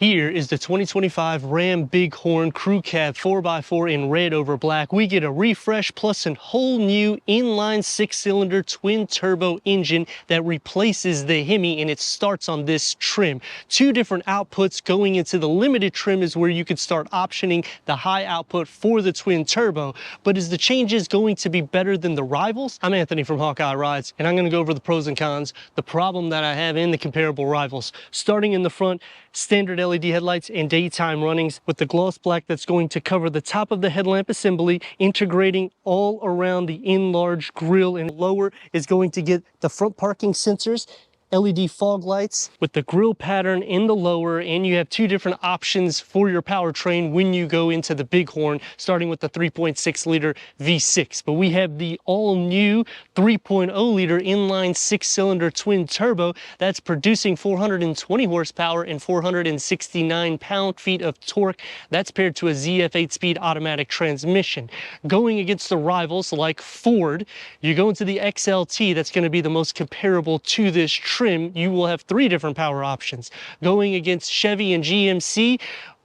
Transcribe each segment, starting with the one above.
Here is the 2025 Ram Bighorn Crew Cab 4x4 in red over black. We get a refresh plus a whole new inline 6-cylinder twin turbo engine that replaces the Hemi, and it starts on this trim. Two different outputs. Going into the limited trim is where you could start optioning the high output for the twin turbo. But is the changes going to be better than the rivals? I'm Anthony from Hawkeye Rides, and I'm going to go over the pros and cons, the problem that I have in the comparable rivals. Starting in the front, standard LED headlights and daytime runnings with the gloss black that's going to cover the top of the headlamp assembly, integrating all around the enlarged grille, and lower is going to get the front parking sensors, LED fog lights with the grille pattern in the lower, and you have two different options for your powertrain when you go into the Bighorn, starting with the 3.6 liter V6. But we have the all new 3.0 liter inline 6-cylinder twin turbo that's producing 420 horsepower and 469 pound-feet of torque. That's paired to a ZF 8-speed automatic transmission. Going against the rivals like Ford, you go into the XLT, that's going to be the most comparable to this trim. You will have three different power options. Going against Chevy and GMC,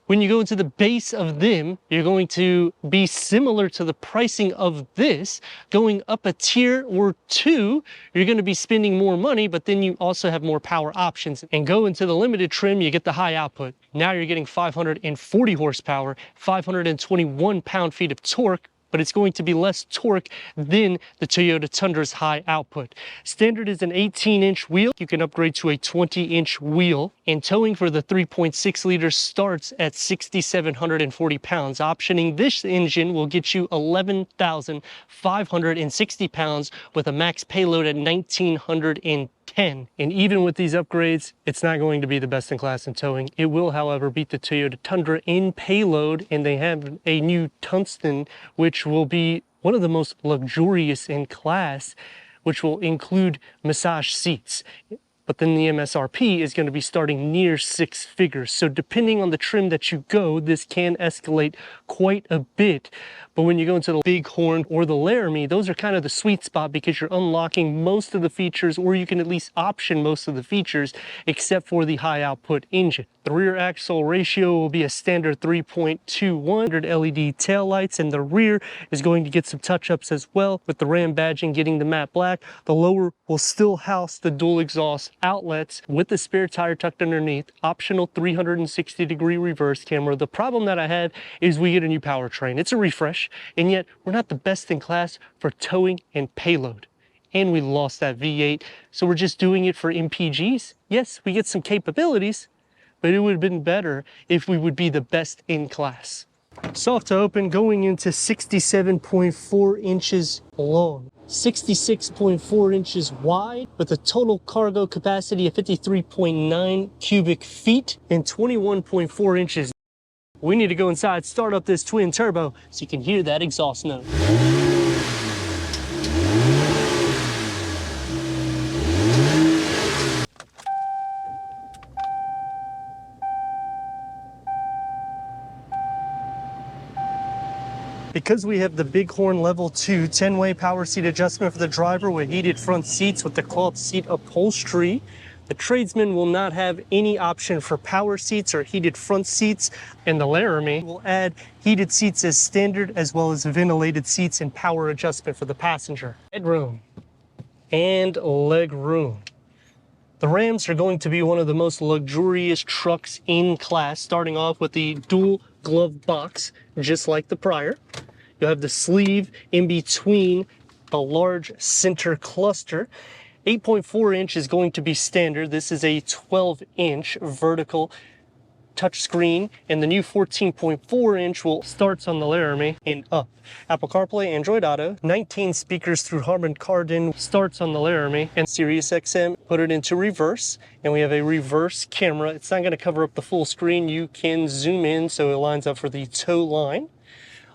when you go into the base of them, you're going to be similar to the pricing of this. Going up a tier or two, you're going to be spending more money, but then you also have more power options. And go into the limited trim, you get the high output. Now you're getting 540 horsepower, 521 pound-feet of torque, but it's going to be less torque than the Toyota Tundra's high output. Standard is an 18-inch wheel. You can upgrade to a 20-inch wheel. And towing for the 3.6 liter starts at 6,740 pounds. Optioning this engine will get you 11,560 pounds with a max payload at 1,910. And even with these upgrades, it's not going to be the best in class in towing. It will, however, beat the Toyota Tundra in payload, and they have a new Tungsten, which will be one of the most luxurious in class, which will include massage seats. But then the MSRP is going to be starting near 6 figures. So depending on the trim that you go, this can escalate quite a bit. But when you go into the Bighorn or the Laramie, those are kind of the sweet spot because you're unlocking most of the features, or you can at least option most of the features, except for the high output engine. The rear axle ratio will be a standard 3.21, LED taillights, and the rear is going to get some touch-ups as well, with the Ram badging getting the matte black. The lower will still house the dual exhaust outlets with the spare tire tucked underneath, optional 360-degree reverse camera. The problem that I have is we get a new powertrain. It's a refresh, and yet we're not the best in class for towing and payload. And we lost that V8, so we're just doing it for MPGs. Yes, we get some capabilities, but it would have been better if we would be the best in class. Soft to open, going into 67.4 inches long, 66.4 inches wide, with a total cargo capacity of 53.9 cubic feet and 21.4 inches. We need to go inside, start up this twin turbo so you can hear that exhaust note. Because we have the Bighorn Level 2 10-way power seat adjustment for the driver with heated front seats with the cloth seat upholstery, the Tradesman will not have any option for power seats or heated front seats, and the Laramie will add heated seats as standard, as well as ventilated seats and power adjustment for the passenger. Headroom and leg room. The Rams are going to be one of the most luxurious trucks in class, starting off with the dual glove box, just like the prior. You'll have the sleeve in between the large center cluster. 8.4 inch is going to be standard. This is a 12-inch vertical touchscreen, and the new 14.4 inch will starts on the Laramie and up. Apple CarPlay, Android Auto, 19 speakers through Harman Kardon starts on the Laramie, and Sirius XM, put it into reverse, and we have a reverse camera. It's not going to cover up the full screen. You can zoom in so it lines up for the tow line.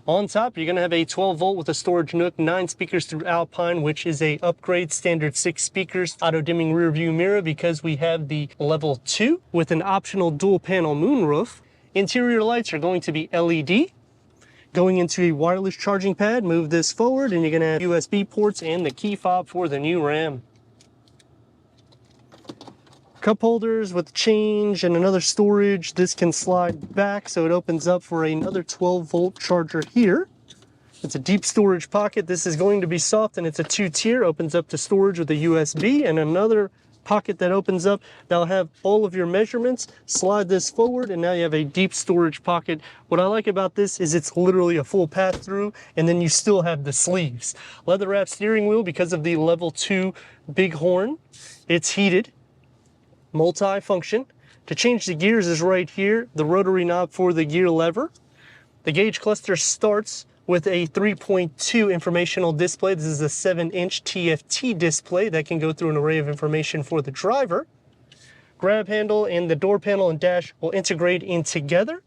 On top, you're going to have a 12 volt with a storage nook, 9 speakers through Alpine, which is a upgrade, standard 6 speakers, auto dimming rear view mirror because we have the level 2 with an optional dual panel moonroof. Interior lights are going to be LED. Going into a wireless charging pad, move this forward and you're going to have USB ports and the key fob for the new Ram. Cup holders with change and another storage. This can slide back, so it opens up for another 12-volt charger here. It's a deep storage pocket. This is going to be soft, and it's a 2-tier. Opens up to storage with a USB, and another pocket that opens up. That'll have all of your measurements. Slide this forward, and now you have a deep storage pocket. What I like about this is it's literally a full pass-through, and then you still have the sleeves. Leather-wrapped steering wheel because of the level 2 big horn. It's heated, multi-function. To change the gears is right here, the rotary knob for the gear lever. The gauge cluster starts with a 3.2 informational display. This is a 7-inch TFT display that can go through an array of information for the driver. Grab handle and the door panel and dash will integrate in together.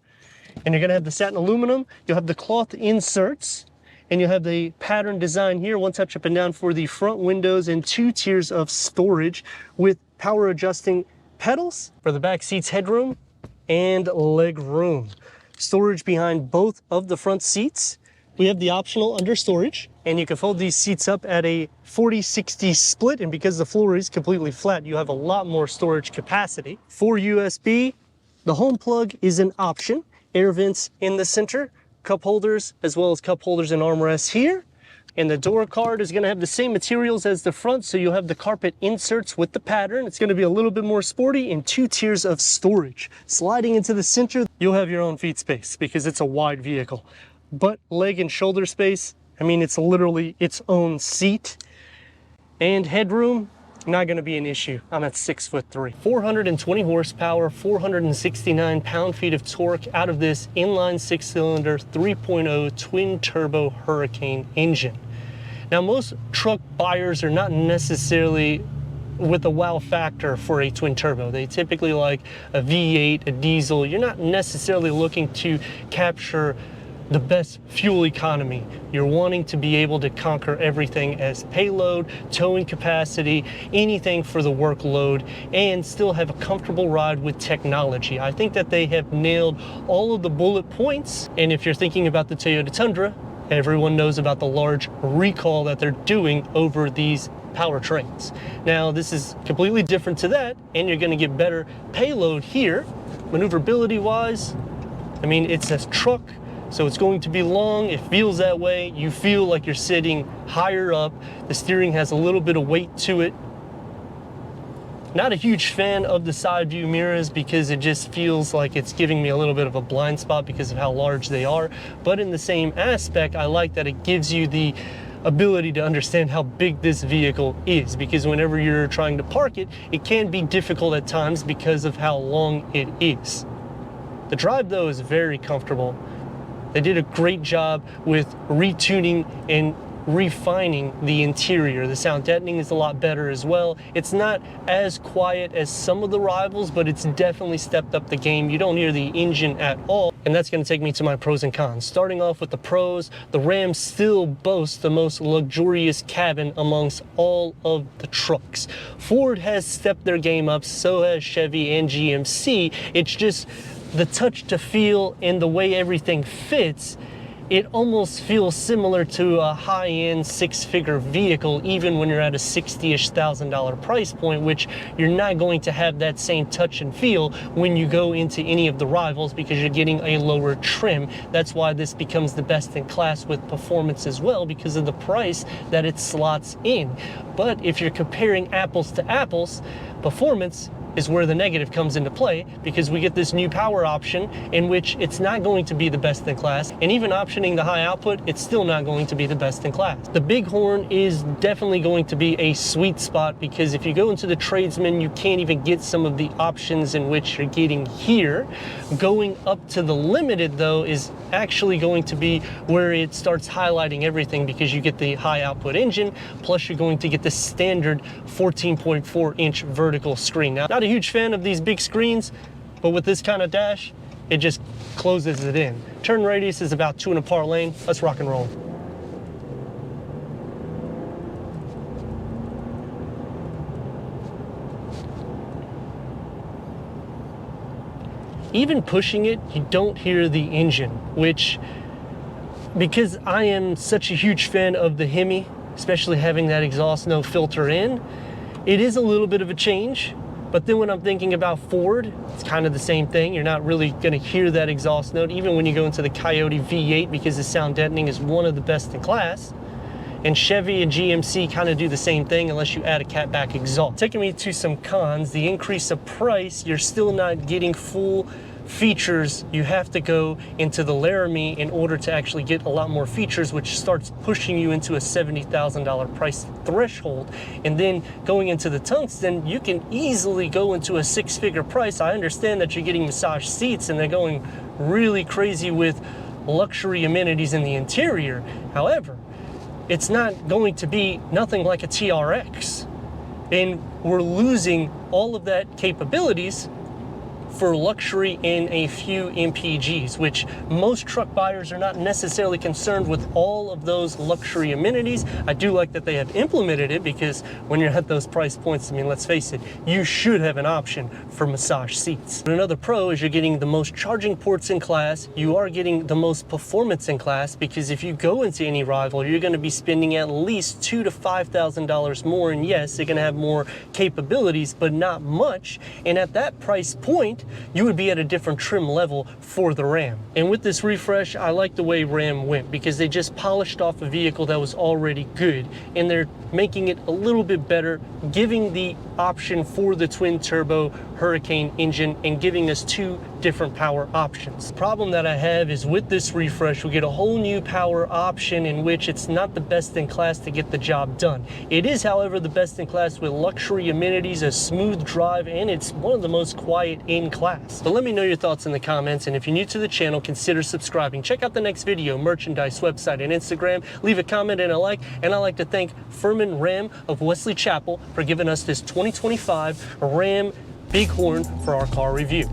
And you're gonna have the satin aluminum, you'll have the cloth inserts, and you'll have the pattern design here, one touch up and down for the front windows, and 2 tiers of storage with power adjusting pedals for the back seats headroom and leg room. Storage behind both of the front seats. We have the optional under storage, and you can fold these seats up at a 40-60 split, and because the floor is completely flat, you have a lot more storage capacity. For USB, the home plug is an option. Air vents in the center, cup holders, as well as cup holders and armrests here. And the door card is gonna have the same materials as the front, so you'll have the carpet inserts with the pattern. It's gonna be a little bit more sporty, and 2 tiers of storage. Sliding into the center, you'll have your own feet space because it's a wide vehicle. But leg and shoulder space, I mean, it's literally its own seat. And headroom, not gonna be an issue. I'm at 6'3". 420 horsepower, 469 pound-feet of torque out of this inline 6-cylinder 3.0 twin-turbo Hurricane engine. Now, most truck buyers are not necessarily with a wow factor for a twin turbo. They typically like a V8, a diesel. You're not necessarily looking to capture the best fuel economy. You're wanting to be able to conquer everything as payload, towing capacity, anything for the workload, and still have a comfortable ride with technology. I think that they have nailed all of the bullet points. And if you're thinking about the Toyota Tundra, everyone knows about the large recall that they're doing over these powertrains. Now, this is completely different to that, and you're gonna get better payload here. Maneuverability wise, I mean, it's a truck, so it's going to be long. It feels that way. You feel like you're sitting higher up. The steering has a little bit of weight to it. Not a huge fan of the side view mirrors because it just feels like it's giving me a little bit of a blind spot because of how large they are. But in the same aspect, I like that it gives you the ability to understand how big this vehicle is, because whenever you're trying to park it, it can be difficult at times because of how long it is. The drive though is very comfortable. They did a great job with retuning and refining the interior. The sound deadening is a lot better as well. It's not as quiet as some of the rivals, but it's definitely stepped up the game. You don't hear the engine at all. And that's gonna take me to my pros and cons. Starting off with the pros, the Ram still boasts the most luxurious cabin amongst all of the trucks. Ford has stepped their game up, so has Chevy and GMC. It's just the touch to feel and the way everything fits, it almost feels similar to a high-end 6-figure vehicle, even when you're at a $60,000-ish price point, which you're not going to have that same touch and feel when you go into any of the rivals because you're getting a lower trim. That's why this becomes the best in class with performance as well, because of the price that it slots in. But if you're comparing apples to apples, performance is where the negative comes into play, because we get this new power option in which it's not going to be the best in class, and even optioning the high output, it's still not going to be the best in class. The big horn is definitely going to be a sweet spot, because if you go into the Tradesman, you can't even get some of the options in which you're getting here. Going up to the Limited though is actually going to be where it starts highlighting everything, because you get the high output engine, plus you're going to get the standard 14.4-inch vertical screen. Now, not a huge fan of these big screens, but with this kind of dash, it just closes it in. Turn radius is about 2 and a par lane. Let's rock and roll. Even pushing it, you don't hear the engine, which, because I am such a huge fan of the Hemi, especially having that exhaust no filter in, it is a little bit of a change. But then when I'm thinking about Ford, it's kind of the same thing. You're not really gonna hear that exhaust note, even when you go into the Coyote V8, because the sound deadening is one of the best in class. And Chevy and GMC kind of do the same thing unless you add a catback exhaust. Taking me to some cons, the increase of price, you're still not getting full features. You have to go into the Laramie in order to actually get a lot more features, which starts pushing you into a $70,000 price threshold. And then going into the Tungsten, you can easily go into a six-figure price. I understand that you're getting massage seats and they're going really crazy with luxury amenities in the interior. However, it's not going to be nothing like a TRX. And we're losing all of that capabilities for luxury in a few MPGs, which most truck buyers are not necessarily concerned with all of those luxury amenities. I do like that they have implemented it, because when you're at those price points, I mean, let's face it, you should have an option for massage seats. But another pro is you're getting the most charging ports in class. You are getting the most performance in class, because if you go into any rival, you're gonna be spending at least $2,000 to $5,000 more. And yes, they're gonna have more capabilities, but not much. And at that price point, you would be at a different trim level for the Ram. And with this refresh, I like the way Ram went, because they just polished off a vehicle that was already good, and they're making it a little bit better, giving the option for the twin turbo Hurricane engine and giving us two different power options. The problem that I have is with this refresh, we get a whole new power option in which it's not the best in class to get the job done. It is, however, the best in class with luxury amenities, a smooth drive, and it's one of the most quiet in class. But let me know your thoughts in the comments, and if you're new to the channel, consider subscribing. Check out the next video, merchandise, website, and Instagram. Leave a comment and a like, and I'd like to thank Furman Ram of Wesley Chapel for giving us this 2025 Ram Bighorn for our car review.